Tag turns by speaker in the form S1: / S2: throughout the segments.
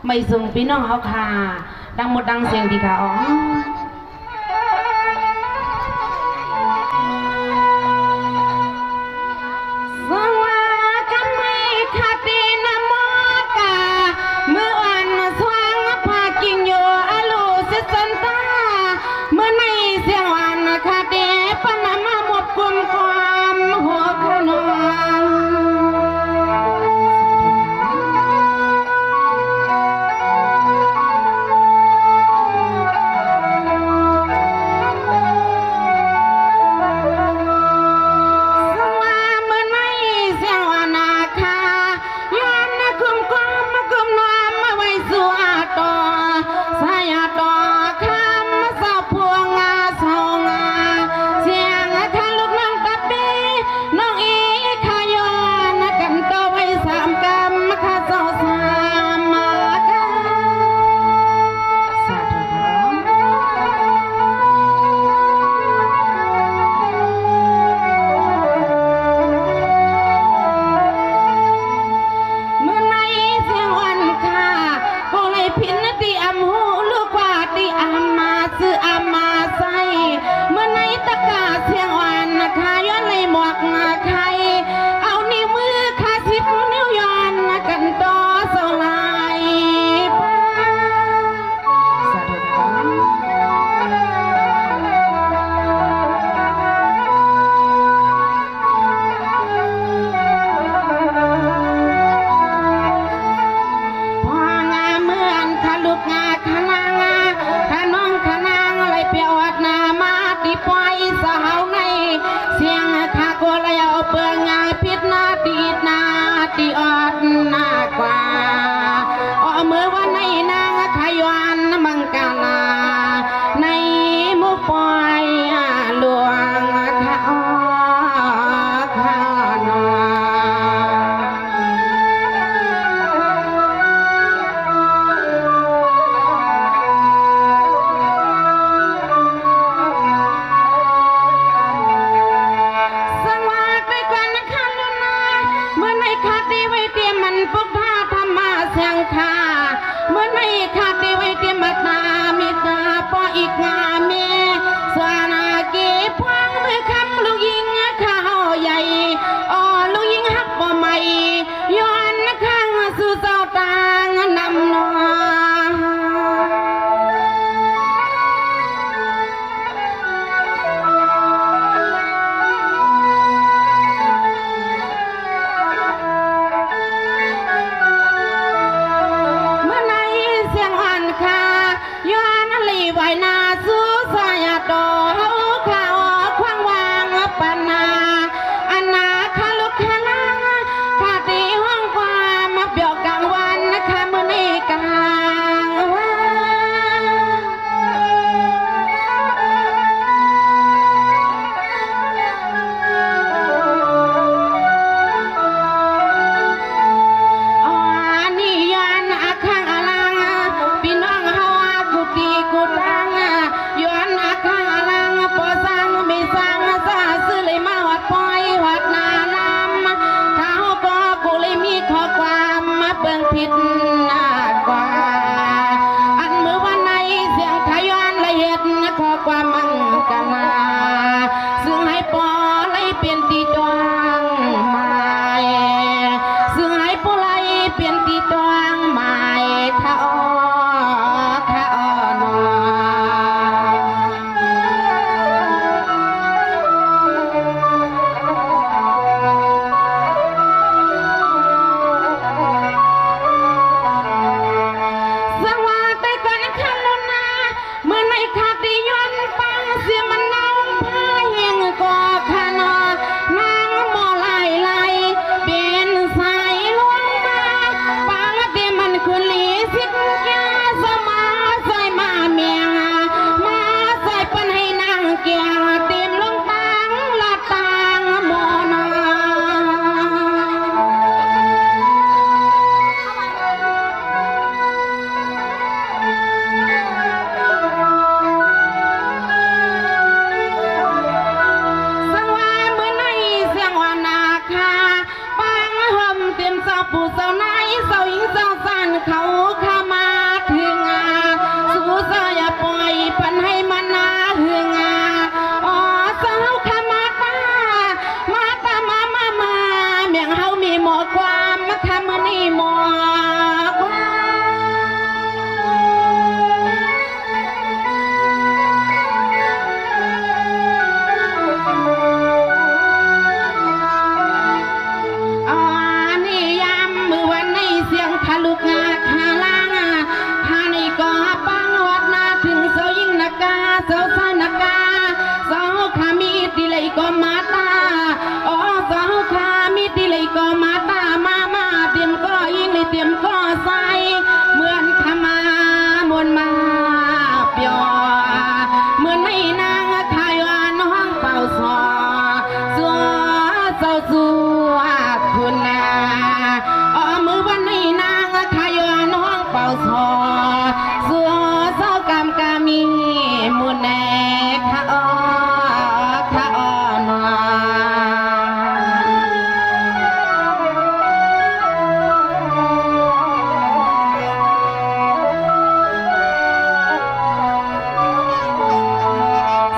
S1: ไม่ส่งพี่น้องเขาค่ะดังหมดดังเสียงดีค่ะอ๋อเมื่อในคาดีไว้เต ซอสัวเศร้ากำกามีมุนแนข้าอ้อข้าอ้อนว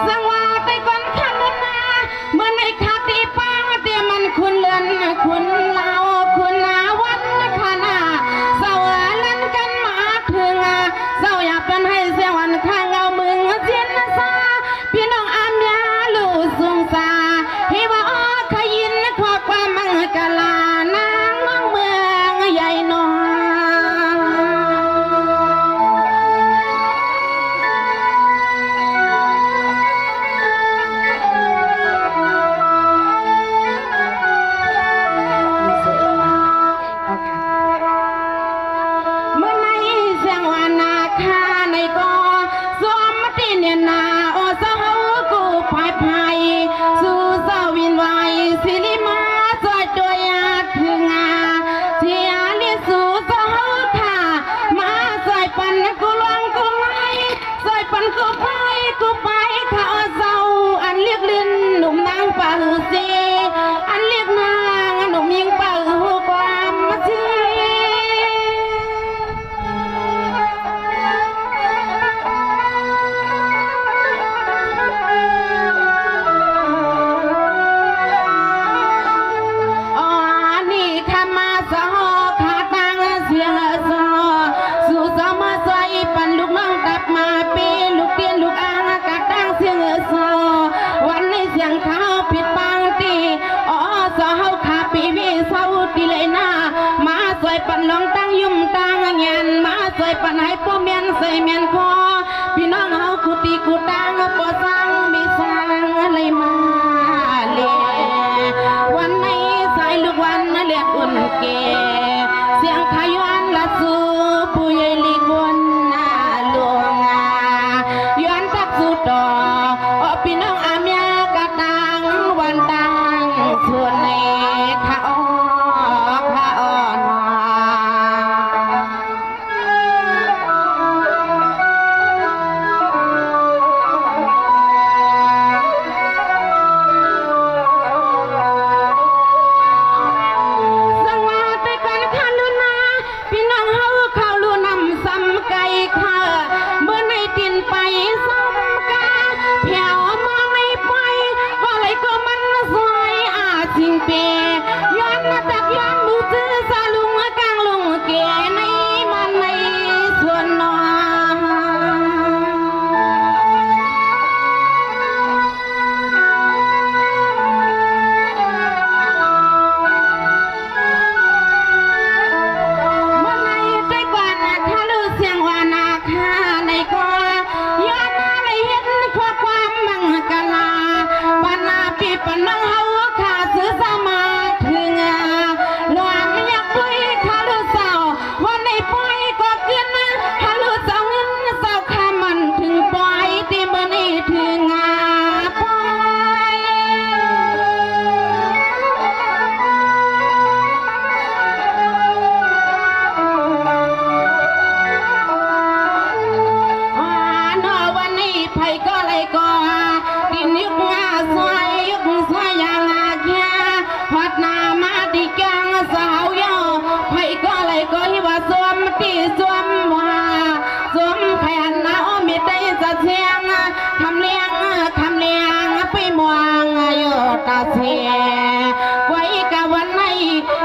S1: สังวาไปก่อนขันนาเมื่อในคาตีป้าเตียมันคุณเลือนคุณเล่าคุณนาวันขนาเศร้าลันกันมาถึงเศร้าอยากเป็นให้เสียวันข้างเอามึงเจียนซาพี่น้องอามยาลูสุงซาฮิว่าอ้อขยินขอความมังกลานางน้องเมืองใหญ่นอเมื่อในเสียงวานาคาในก็สวมติเนียนาโอสาวกูพายพายสู่สาวินไวสิริมาสวยตัวยาถึงเสียลิสู่สาวค่ะมาสวยปันกูลวงกูไล่สวยปันกูไปข้าเศร้าอันเรียกลินหนุ่มนางป่าหือซีอันเรียกนางหนุ่มยิงป่าหือความมาซีอ๋อนี่ข้ามาสอขาตังเสียงสอสู่สมาสวยปันลูกน้องตับมาปีลูกเตียนลูกอ่างกะตังเสียงสอวันนี้เสียงเขาผิดบางตีอ๋อสอเฮาขาปีวิเศร้าตีเลยนะมาสวยปันลองตั้งยุ่มตั้งเงียนมาสวยปันให้ผู้เมียนใส่เมียนคอพี่น้องเฮาคุตีกูตังปอสังมีสังอะไรมาเลวันนี้สายลูกวันเลียดอุ่นเกเสียงขยวันละสูผู้ใหญ่ลีกวนนาหลวงย้อนตักสู่ต่อพี่น้องอามยากะตังวันตังส่วนในข้าอ้อข้าอ้อนวา เสียไว้กะวันไหน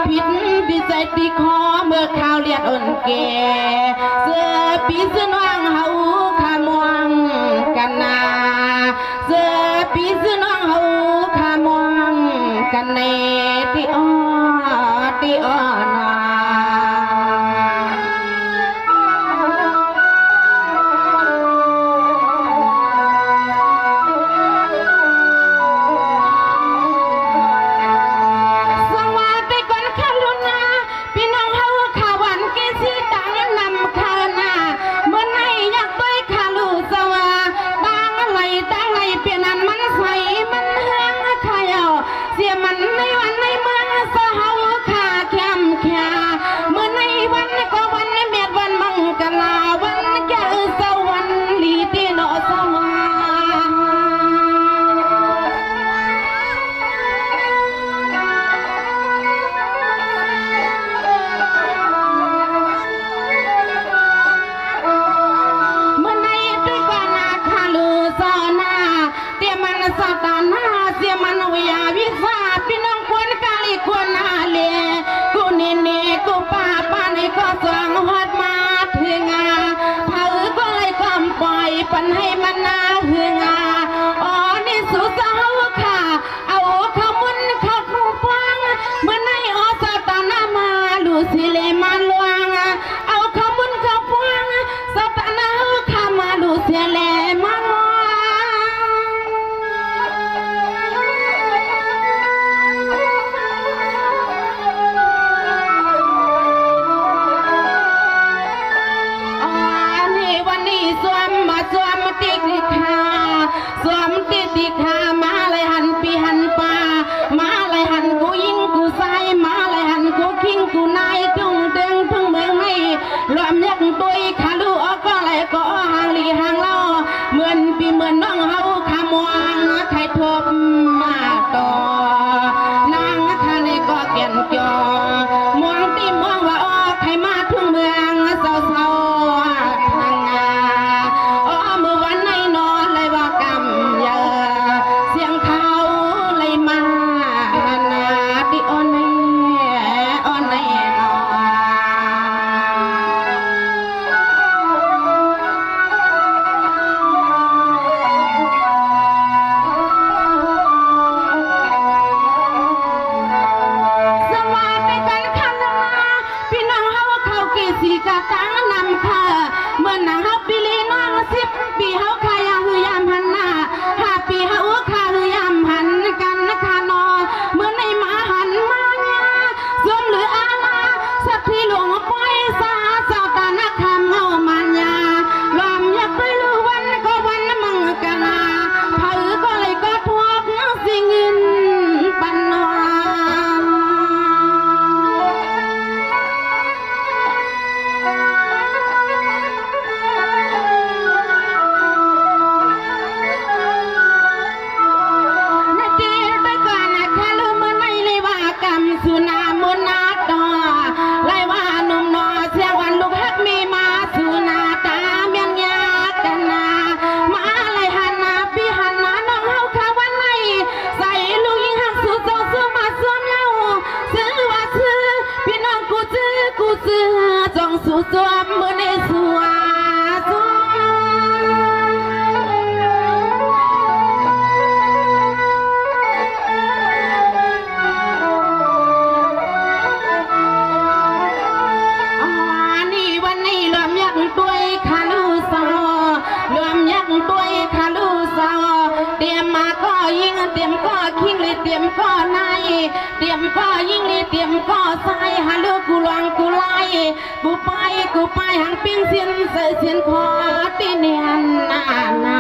S1: ผิดพิเศษที่คอเมื่อข่าวเลียดอ่อนแก่เสื้อปีเสื้อน้องเฮาขามวงกันนาเสื้อปีเสื้อน้องเฮาขามวงกันในที่อ้อนาเสียมันในวันในเมืองสาวขาเข้ม ำยักตุยขาลูออกก็ไหลก็ห่างลีห่างเล่าเหมือนปีเหมือนน้องเฮาขามวงไทยทบมาต่อนางคาในก็เกียนจอมองตีมองว่าอ้อไทยมาทุ่งเมืองเศร้าเศร้าทางงาอ้อเมื่อวันในนอนเลยว่ากำเยอะเสียงเขาเลยมานาที่อ่อนในอ่อนในนอสีกะตานำค่ะเมื่อหนังเฮาปีลีน้อง10 ปีเฮาขายหือยามหันหน้า5 ปีเฮาขาหือยามหันกันนะคะนอเมื่อในมาหันมาเนี่ยสวมหรืออาลาสักที่หลวงปล่อยสาเจ้าตานักคำเฮามันยาลอมอยากไปรู้วันก็วันมึงกะลาเผอก็เลยก็ทวกสิเงินปันนอสุนามุนาตอไล่ว่านุ่มนอเสียงวันลูกฮักมีมาสุนาตาเมียนยากันนามาไล่หันนาพี่หันนาน้องเฮาข้าวันไหนใส่ลูกยิงหักสู่เจ้าสู่มาสวมเย้าซื้อว่าซื้อพี่น้องกูซื้อจองสู่สวมมือในสัวเตรียมมาก็ยิงเตรียมก็คิงเลยเตรียมก็นายเตรียมก็ยิงเลยเตรียมก็ใส่ฮัลโหลกูลองกูไล่กูไปหางปิ้งเสียนใส่เสียนคอตีเนียนนา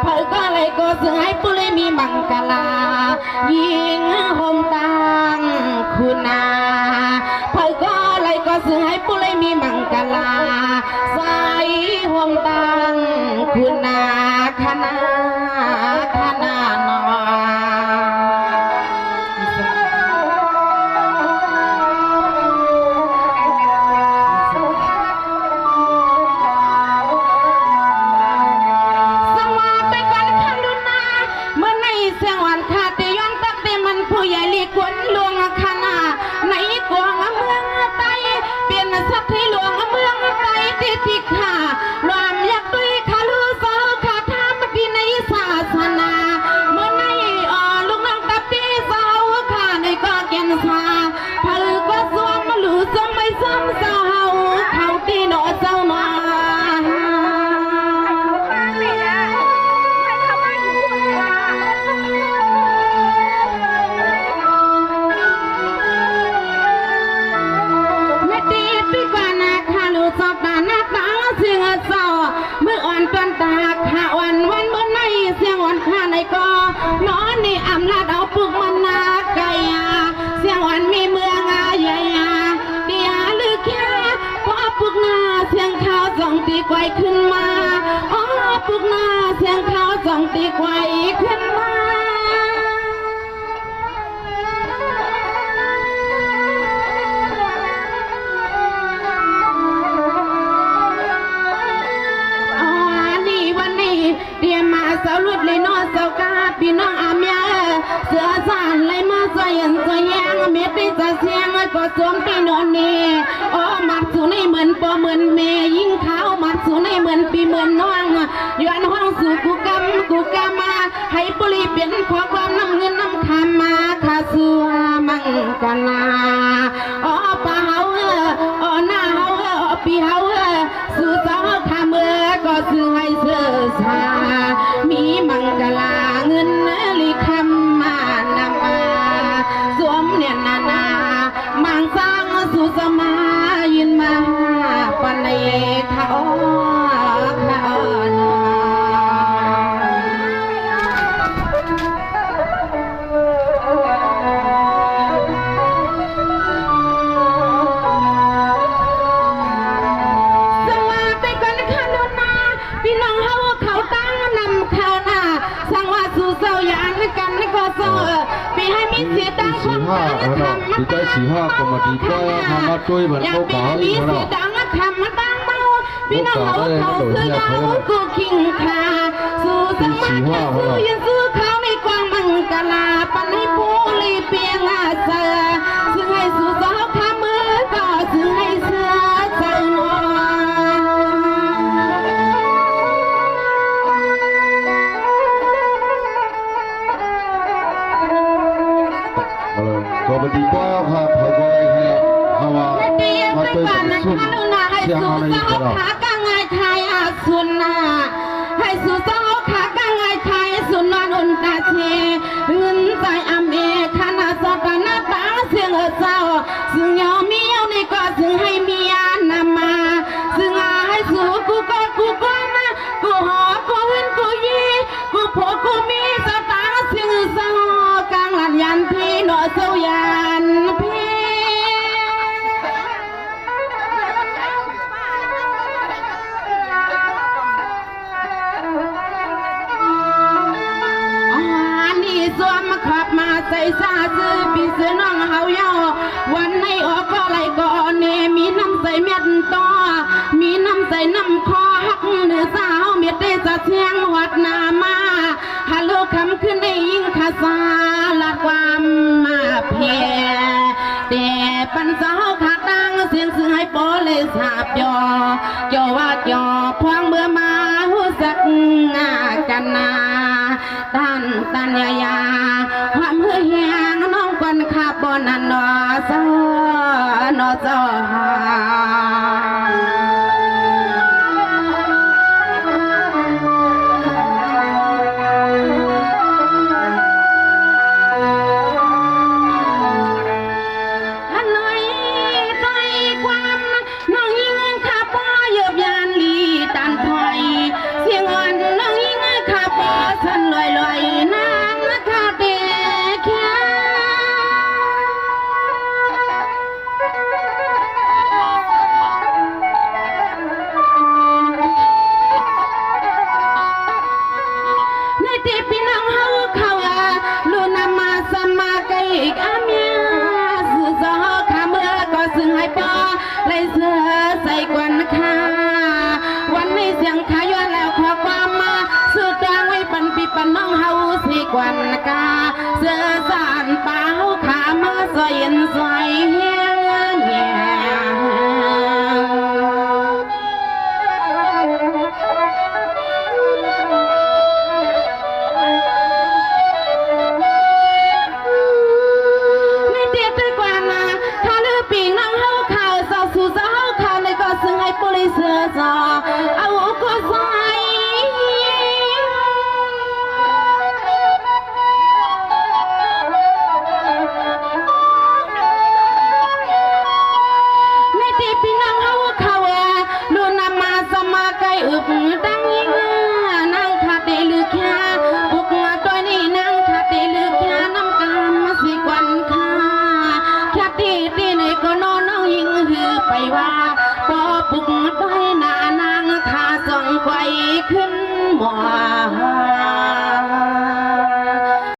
S1: เผอก็เลยก็เสือให้ปุเลยมีบังกะลายิงหมตังคุณนาเผอก็เลยก็เสือให้ปุเลยมีบังกะลาใส่หมตังคุณนาคณะนอสวัสดีกันค่ะลุนาเมื่อในเสียงวันคาเตย้อนตักเตมันผู้ใหญ่ลีกวนหลวงคณะในกวงเมืองไตเปลี่ยนสัตว์ที่หลวงเมืองไตที่ทิกค่ะรวมยักษ์ด้วยขาลูโซขาทามดีในศาสนาเมื่อในลูกน้องตาปีเศร้าค่ะในก็เกียนชาพลือก็สวมหรือสมไม่ซ้ำเศร้าเขาตีโนเจ้านาเมื่ออ่อนตอนตาขาวันเมื่อในเสียงอ่อนข้าในก็นอนในอำนาจเอาปุกมันนาไก่เสียงอ่อนมีเมืองใหญ่เดียลึกแค่พอปุกนาเสียงเขาส่องตีไกวขึ้นมาปุกนาเสียงเขาส่องตีไกวขึ้นมาเตรียมมาเสาลุดเลยนอเสากาพี่น้องอาเมียเสือสานเลยมาใส่ยันใส่ยางเม็ดที่จะเสียงก็สวมปีนอนนี่มัดสูในเหมือนปอเหมือนเมย์ยิ่งขาวมัดสูในเหมือนปีเหมือนน้องย้อนห้องสู่กูกำมาให้ปุรีเปลี่ยนขอความน้ำเงินน้ำคำมาขาสัวมังกันนาปะเฮาหน้าเฮาปีเฮาสู่เจ้าขาเมื่อก็ซื้อให้เสื้อสามีมังกลาเงินลีคำมานำมาสวมเนี่ยนามังสร้างสู่สมายินมาปันในเขา
S2: สี่ห้าเนาะดีใจ45ก็มาดีใจทำมาช่วยมันโอกาสอีกเนาะ
S1: พี่น้องเขาซื้อยาวกูคิงคาสู้สมัครสู้ยันสู้เขาในกวางมังกลาปันให้ผู้ลีเปียงอาเสือซื้อให้สู้สาวขามือก็ซื้อให้เสือใจนวล
S2: ก็มาดีป้าครับพอยให้ฮาวามาช่วยกันสู้เสียงอะไรก็ได้
S1: สุนนาให้สุสาวขากังไงไทยสุนนอนอุนตาเทเงินใจอเมคานาสกนาตาเสียงเจ้าซึ่งยอมมีเอาในก็ซึ่งให้เมียนำมาซึ่งให้สู้กูก็นะกูหอกูเห็นกูยีกูพอกูมีสตาเสียงเจ้ากลางหลันยันพี่หนอเจ้ายันพี่ใส่ซาซื้อปีเสือน้องเฮาเยาวันในออกก็ไหลก่อนเนมีน้ำใส่เม็ดต่อมีน้ำใส่น้ำคอหักเนื้อสาวเม็ดได้จะเชียงวัดนามาฮัลโหลคำขึ้นได้ยิ่งขาซาละความมาเพียแต่ปันสาวขาดังเสียงซื้อให้โปเลยสาบยอว่าจอพวงเมื่อมาหูสักกันนาตันยาความเฮียงน้องควันขับบนนันนอซอนอซอฮาเลยเสือใส่กวนขาวันนี้เสียงขายแล้วขอความมาสุดดังไว้ปันปีปันน้องเฮาสิกวนกาเสือสานเปล่าขามาสอยเย็นสอยเฮียงแง่เสือซอเอาก็ใส่ในที่พี่น้องเขาดูนำมาสมาไก่อึบดังยิ่งนั่งขาดได้ลึกแค่บุกมาตัวนี้นั่งขาดได้ลึกแค่น้ำกามมาสิกวันค่าแค่ตีในก็นอนน้องยิ่งหือไปว่าพอปุกไปนานางขาส่องไฟขึ้นหมอ